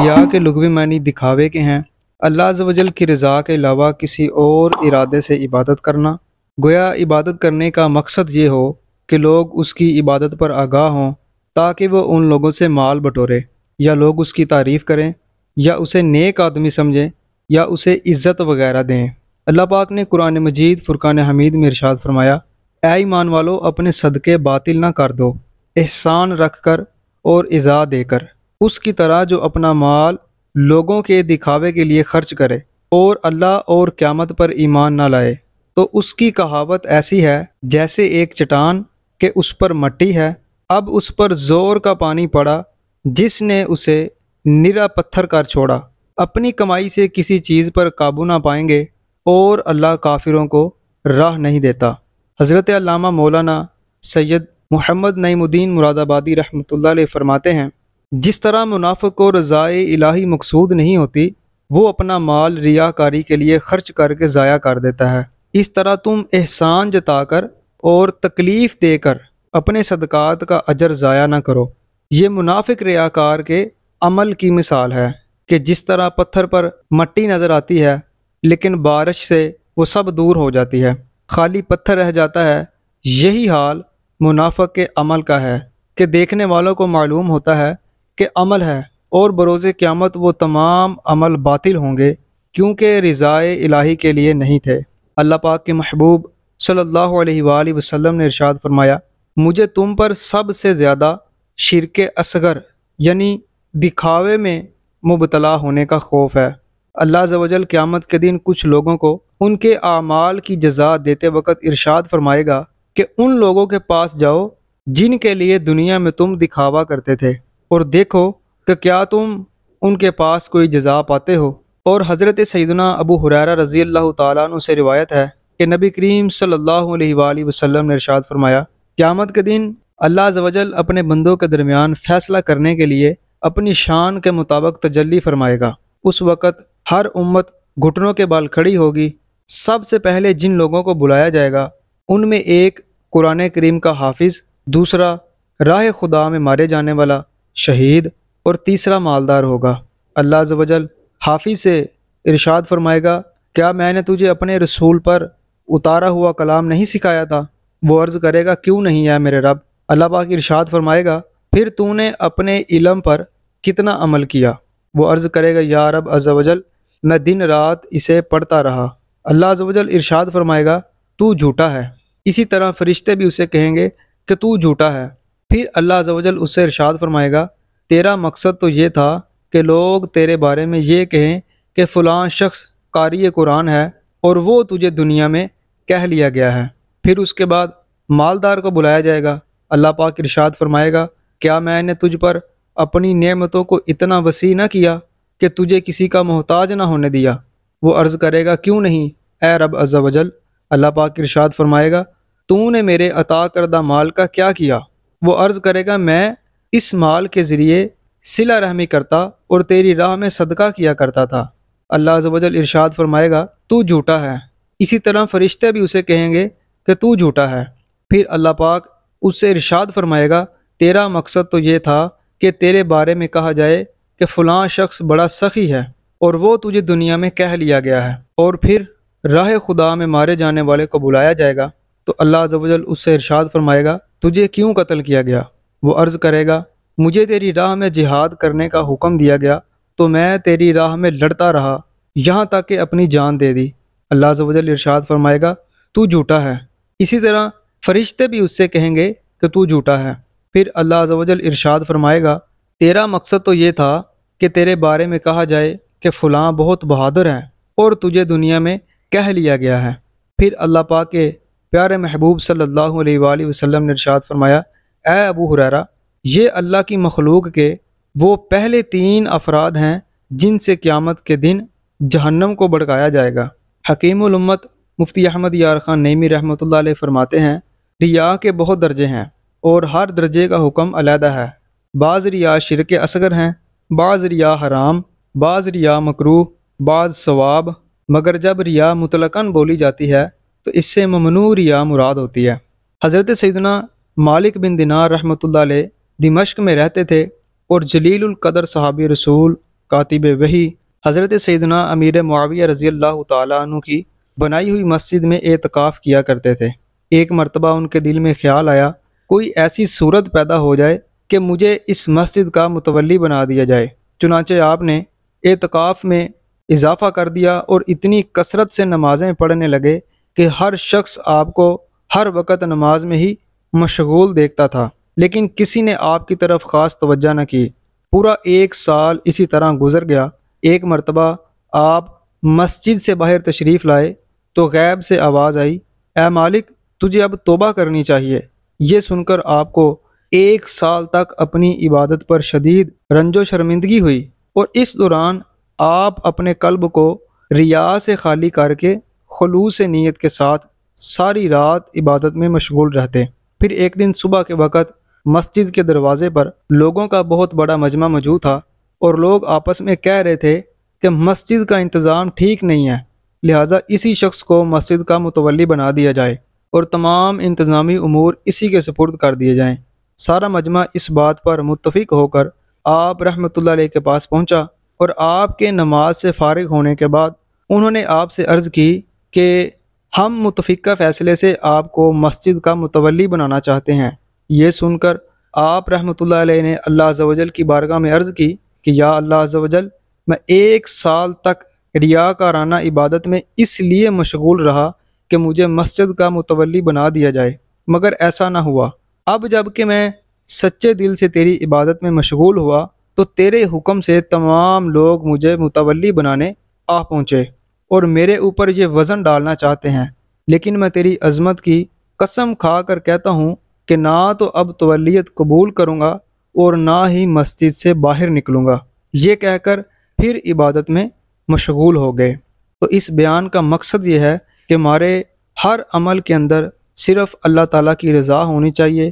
ریا کے لغوی معنی دکھاوے کے ہیں، اللہ عز و جل کی رضا کے علاوہ کسی اور ارادے سے عبادت کرنا۔ گویا عبادت کرنے کا مقصد یہ ہو کہ لوگ اس کی عبادت پر آگاہ ہوں تاکہ وہ ان لوگوں سے مال بٹورے، یا لوگ اس کی تعریف کریں، یا اسے نیک آدمی سمجھیں، یا اسے عزت وغیرہ دیں۔ اللہ پاک نے قرآن مجید فرقان حمید میں ارشاد فرمایا، اے ایمان والو اپنے صدقے باطل نہ کر دو، احسان رکھ کر اور عزا دے کر، اس کی طرح جو اپنا مال لوگوں کے دکھاوے کے لیے خرچ کرے اور اللہ اور قیامت پر ایمان نہ لائے، تو اس کی کہاوت ایسی ہے جیسے ایک چٹان کہ اس پر مٹی ہے، اب اس پر زور کا پانی پڑا جس نے اسے نرا پتھر کر چھوڑا۔ اپنی کمائی سے کسی چیز پر قابو نہ پائیں گے اور اللہ کافروں کو راہ نہیں دیتا۔ حضرت علامہ مولانا سید محمد نعیم الدین مراد آبادی رحمۃ اللہ علیہ فرماتے ہیں، جس طرح منافق کو رضائے الہی مقصود نہیں ہوتی، وہ اپنا مال ریاکاری کے لیے خرچ کر کے ضائع کر دیتا ہے، اس طرح تم احسان جتا کر اور تکلیف دے کر اپنے صدقات کا اجر ضائع نہ کرو۔ یہ منافق ریاکار کے عمل کی مثال ہے کہ جس طرح پتھر پر مٹی نظر آتی ہے لیکن بارش سے وہ سب دور ہو جاتی ہے، خالی پتھر رہ جاتا ہے، یہی حال منافق کے عمل کا ہے کہ دیکھنے والوں کو معلوم ہوتا ہے کہ عمل ہے، اور بروز قیامت وہ تمام عمل باطل ہوں گے کیونکہ رضائے الہی کے لیے نہیں تھے۔ اللہ پاک کے محبوب صلی اللہ علیہ وآلہ وسلم نے ارشاد فرمایا، مجھے تم پر سب سے زیادہ شرک اصغر یعنی دکھاوے میں مبتلا ہونے کا خوف ہے۔ اللہ عز و جل قیامت کے دن کچھ لوگوں کو ان کے اعمال کی جزا دیتے وقت ارشاد فرمائے گا کہ ان لوگوں کے پاس جاؤ جن کے لیے دنیا میں تم دکھاوا کرتے تھے، اور دیکھو کہ کیا تم ان کے پاس کوئی جزا پاتے ہو۔ اور حضرت سیدنا ابو ہریرہ رضی اللہ تعالیٰ عنہ سے روایت ہے کہ نبی کریم صلی اللہ علیہ وآلہ وسلم نے ارشاد فرمایا، قیامت کے دن اللہ عز و جل اپنے بندوں کے درمیان فیصلہ کرنے کے لیے اپنی شان کے مطابق تجلی فرمائے گا۔ اس وقت ہر امت گھٹنوں کے بال کھڑی ہوگی۔ سب سے پہلے جن لوگوں کو بلایا جائے گا ان میں ایک قرآن کریم کا حافظ، دوسرا راہ خدا میں مارے جانے والا شہید، اور تیسرا مالدار ہوگا۔ اللہ عز و جل حافظ سے ارشاد فرمائے گا، کیا میں نے تجھے اپنے رسول پر اتارا ہوا کلام نہیں سکھایا تھا؟ وہ عرض کرے گا، کیوں نہیں ہے میرے رب؟ اللہ پاک ارشاد فرمائے گا، پھر تو نے اپنے علم پر کتنا عمل کیا؟ وہ عرض کرے گا، یا رب عز و جل میں دن رات اسے پڑھتا رہا۔ اللہ عز و جل ارشاد فرمائے گا، تو جھوٹا ہے۔ اسی طرح فرشتے بھی اسے کہیں گے کہ تو جھوٹا ہے۔ پھر اللہ عز و جل اس سے ارشاد فرمائے گا، تیرا مقصد تو یہ تھا کہ لوگ تیرے بارے میں یہ کہیں کہ فلاں شخص قاری قرآن ہے، اور وہ تجھے دنیا میں کہہ لیا گیا ہے۔ پھر اس کے بعد مالدار کو بلایا جائے گا۔ اللہ پاک ارشاد فرمائے گا، کیا میں نے تجھ پر اپنی نعمتوں کو اتنا وسیع نہ کیا کہ تجھے کسی کا محتاج نہ ہونے دیا؟ وہ عرض کرے گا، کیوں نہیں اے رب عز و جل؟ اللہ پاک ارشاد فرمائے گا، تو نے میرے عطا کردہ مال کا کیا کیا؟ وہ عرض کرے گا، میں اس مال کے ذریعے صلہ رحمی کرتا اور تیری راہ میں صدقہ کیا کرتا تھا۔ اللہ عز و جل ارشاد فرمائے گا، تو جھوٹا ہے۔ اسی طرح فرشتے بھی اسے کہیں گے کہ تو جھوٹا ہے۔ پھر اللہ پاک اس سے ارشاد فرمائے گا، تیرا مقصد تو یہ تھا کہ تیرے بارے میں کہا جائے کہ فلاں شخص بڑا سخی ہے، اور وہ تجھے دنیا میں کہہ لیا گیا ہے۔ اور پھر راہ خدا میں مارے جانے والے کو بلایا جائے گا تو اللہ عز و جل اس سے ارشاد فرمائے گا، تجھے کیوں قتل کیا گیا؟ وہ عرض کرے گا، مجھے تیری راہ میں جہاد کرنے کا حکم دیا گیا تو میں تیری راہ میں لڑتا رہا یہاں تک کہ اپنی جان دے دی۔ اللہ عز و جل ارشاد فرمائے گا، تو جھوٹا ہے۔ اسی طرح فرشتے بھی اس سے کہیں گے کہ تو جھوٹا ہے۔ پھر اللہ عز و جل ارشاد فرمائے گا، تیرا مقصد تو یہ تھا کہ تیرے بارے میں کہا جائے کہ فلاں بہت بہادر ہے، اور تجھے دنیا میں کہہ لیا گیا ہے۔ پھر اللہ پاک کے پیارے محبوب صلی اللہ علیہ وآلہ وسلم نے ارشاد فرمایا، اے ابو ہریرہ، یہ اللہ کی مخلوق کے وہ پہلے 3 افراد ہیں جن سے قیامت کے دن جہنم کو بھڑکایا جائے گا۔ حکیم الامت مفتی احمد یار خان نعیمی رحمۃ اللہ علیہ فرماتے ہیں، ریا کے بہت درجے ہیں اور ہر درجے کا حکم علیحدہ ہے۔ بعض ریا شرک اصغر ہیں، بعض ریا حرام، بعض ریا مکروہ، بعض ثواب، مگر جب ریا مطلقاً بولی جاتی ہے تو اس سے ممنوع ریا مراد ہوتی ہے۔ حضرت سیدنا مالک بن دینار رحمۃ اللہ علیہ دمشق میں رہتے تھے اور جلیل القدر صحابی رسول کاتب وحی حضرت سیدنا امیر معاویہ رضی اللہ تعالیٰ عنہ کی بنائی ہوئی مسجد میں اعتکاف کیا کرتے تھے۔ ایک مرتبہ ان کے دل میں خیال آیا کوئی ایسی صورت پیدا ہو جائے کہ مجھے اس مسجد کا متولی بنا دیا جائے۔ چنانچہ آپ نے اعتکاف میں اضافہ کر دیا اور اتنی کثرت سے نمازیں پڑھنے لگے کہ ہر شخص آپ کو ہر وقت نماز میں ہی مشغول دیکھتا تھا، لیکن کسی نے آپ کی طرف خاص توجہ نہ کی۔ پورا 1 سال اسی طرح گزر گیا۔ ایک مرتبہ آپ مسجد سے باہر تشریف لائے تو غیب سے آواز آئی، اے مالک تجھے اب توبہ کرنی چاہیے۔ یہ سن کر آپ کو 1 سال تک اپنی عبادت پر شدید رنج و شرمندگی ہوئی، اور اس دوران آپ اپنے قلب کو ریا سے خالی کر کے خلوص نیت کے ساتھ ساری رات عبادت میں مشغول رہتے۔ پھر ایک دن صبح کے وقت مسجد کے دروازے پر لوگوں کا بہت بڑا مجمع موجود تھا، اور لوگ آپس میں کہہ رہے تھے کہ مسجد کا انتظام ٹھیک نہیں ہے، لہٰذا اسی شخص کو مسجد کا متولی بنا دیا جائے اور تمام انتظامی امور اسی کے سپرد کر دیے جائیں۔ سارا مجمع اس بات پر متفق ہو کر آپ رحمۃ اللہ علیہ کے پاس پہنچا، اور آپ کے نماز سے فارغ ہونے کے بعد انہوں نے آپ سے عرض کی کہ ہم متفقہ فیصلے سے آپ کو مسجد کا متولی بنانا چاہتے ہیں۔ یہ سن کر آپ رحمۃ اللہ علیہ نے اللہ عز و جل کی بارگاہ میں عرض کی کہ یا اللہ عز و جل، میں 1 سال تک ریاکارانہ عبادت میں اس لیے مشغول رہا کہ مجھے مسجد کا متولی بنا دیا جائے، مگر ایسا نہ ہوا۔ اب جب کہ میں سچے دل سے تیری عبادت میں مشغول ہوا تو تیرے حکم سے تمام لوگ مجھے متولی بنانے آ پہنچے اور میرے اوپر یہ وزن ڈالنا چاہتے ہیں، لیکن میں تیری عظمت کی قسم کھا کر کہتا ہوں کہ نہ تو اب تولیت قبول کروں گا اور نہ ہی مسجد سے باہر نکلوں گا۔ یہ کہہ کر پھر عبادت میں مشغول ہو گئے۔ تو اس بیان کا مقصد یہ ہے کہ ہمارے ہر عمل کے اندر صرف اللہ تعالیٰ کی رضا ہونی چاہیے،